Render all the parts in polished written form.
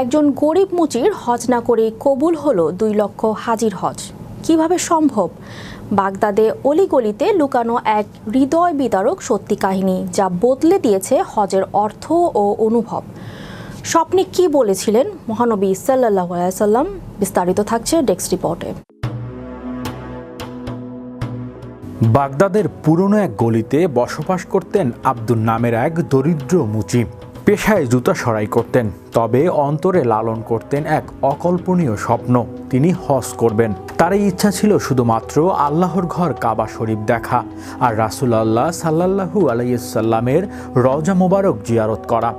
একজন গরিব মুচির হজ না করে কবুল হলো 2 লক্ষ হাজির হজ। কিভাবে সম্ভব? বাগদাদে অলিগলিতে লুকানো এক হৃদয় বিদারক সত্যি কাহিনী, যা বদলে দিয়েছে হজের অর্থ ও অনুভব। স্বপ্নে কি বলেছিলেন মহানবী সাল্লাল্লাহু আলাইহি ওয়াসাল্লাম? বিস্তারিত থাকছে ডেস্ক রিপোর্টে। বাগদাদের পুরনো এক গলিতে বসবাস করতেন আব্দুল নামের এক দরিদ্র মুচি। পেশায় জুতা সরাই করতেন, তবে অন্তরে লালন করতেন এক অকল্পনীয় স্বপ্ন। তিনি হজ করবেন। তার এই ইচ্ছা ছিল শুধুমাত্র আল্লাহর ঘর কাবা শরীফ দেখা আর রাসূলুল্লাহ সাল্লাল্লাহু আলাইহি সাল্লামের রওজা মোবারক জিয়ারত করা।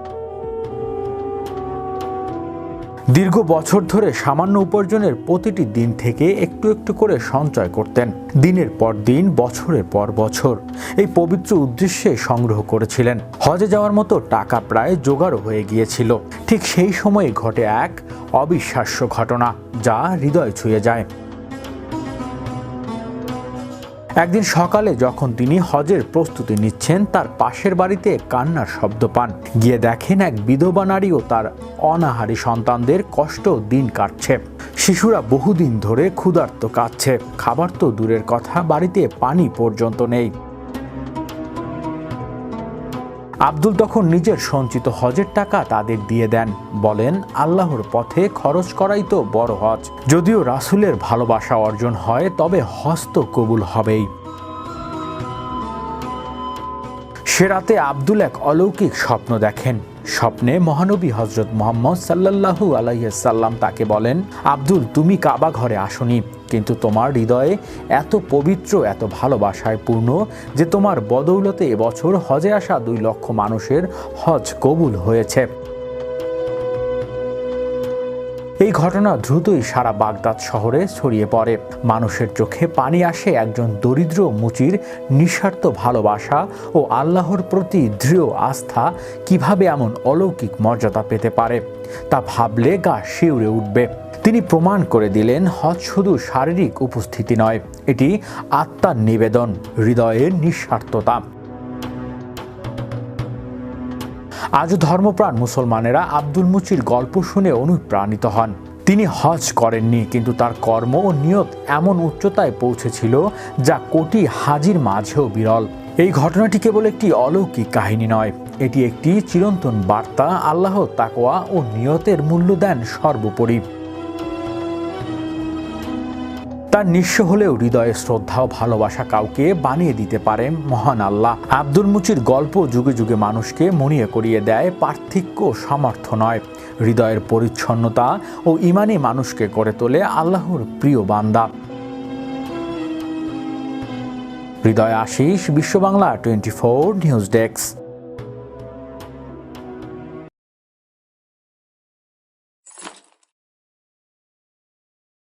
দীর্ঘ বছর ধরে সামান্য উপার্জনের প্রতিটি দিন থেকে একটু একটু করে সঞ্চয় করতেন। দিনের পর দিন, বছরের পর বছর এই পবিত্র উদ্দেশ্যে সংগ্রহ করেছিলেন। হজে যাওয়ার মতো টাকা প্রায় জোগাড় হয়ে গিয়েছিল। ঠিক সেই সময়ে ঘটে এক অবিশ্বাস্য ঘটনা, যা হৃদয় ছুঁয়ে যায়। একদিন সকালে যখন তিনি হজের প্রস্তুতি নিচ্ছেন, তার পাশের বাড়িতে কান্নার শব্দ পান। গিয়ে দেখেন এক বিধবা নারী ও তার অনাহারী সন্তানদের কষ্ট দিন কাটছে। শিশুরা বহুদিন ধরে ক্ষুধার্ত কাঁদছে। খাবার তো দূরের কথা, বাড়িতে পানি পর্যন্ত নেই। আব্দুল তখন নিজের সঞ্চিত হজের টাকা তাদের দিয়ে দেন। বলেন, আল্লাহর পথে খরচ করাই তো বড় হজ। যদিও রাসূলের ভালোবাসা অর্জন হয়, তবে হজ তো কবুল হবেই। সে রাতে আব্দুল এক অলৌকিক স্বপ্ন দেখেন। স্বপ্নে মহানবী হযরত মুহাম্মদ সাল্লাল্লাহু আলাইহি সাল্লাম তাকে বলেন, আব্দুল, তুমি কাবা ঘরে আসনি, কিন্তু তোমার হৃদয়ে এত পবিত্র, এত ভালোবাসায় পূর্ণ যে তোমার বদৌলতে এবছর হজে আসা 2 লক্ষ মানুষের হজ কবুল হয়েছে। এই ঘটনা দ্রুতই সারা বাগদাদ শহরে ছড়িয়ে পড়ে। মানুষের চোখে পানি আসে একজন দরিদ্র মুচির নিঃস্বার্থ ভালোবাসা ও আল্লাহর প্রতি দৃঢ় আস্থা কিভাবে এমন অলৌকিক মর্যাদা পেতে পারে, তা ভাবলে গা শিউরে উঠবে। তিনি প্রমাণ করে দিলেন, হজ শুধু শারীরিক উপস্থিতি নয়, এটি আত্মার নিবেদন, হৃদয়ের নিঃস্বার্থতা। আজও ধর্মপ্রাণ মুসলমানেরা আব্দুল মুচির গল্প শুনে অনুপ্রাণিত হন। তিনি হজ করেননি, কিন্তু তার কর্ম ও নিয়ত এমন উচ্চতায় পৌঁছেছিল যা কোটি হাজির মাঝেও বিরল। এই ঘটনাটি কেবল একটি অলৌকিক কাহিনী নয়, এটি একটি চিরন্তন বার্তা। আল্লাহ তাকওয়া ও নিয়তের মূল্য দেন সর্বোপরি। তার নিঃস্ব হলেও হৃদয়ে শ্রদ্ধা ও ভালোবাসা কাউকে বানিয়ে দিতে পারেন মহান আল্লাহ। আব্দুল মুচির গল্প যুগে যুগে মানুষকে মনে করিয়ে দেয়, পার্থক্য সামর্থ্য নয়, হৃদয়ের পরিচ্ছন্নতা ও ঈমানই মানুষকে করে তোলে আল্লাহর প্রিয় বান্দা। হৃদয় আশিস, বিশ্ব বাংলা 24 নিউজ ডেস্ক।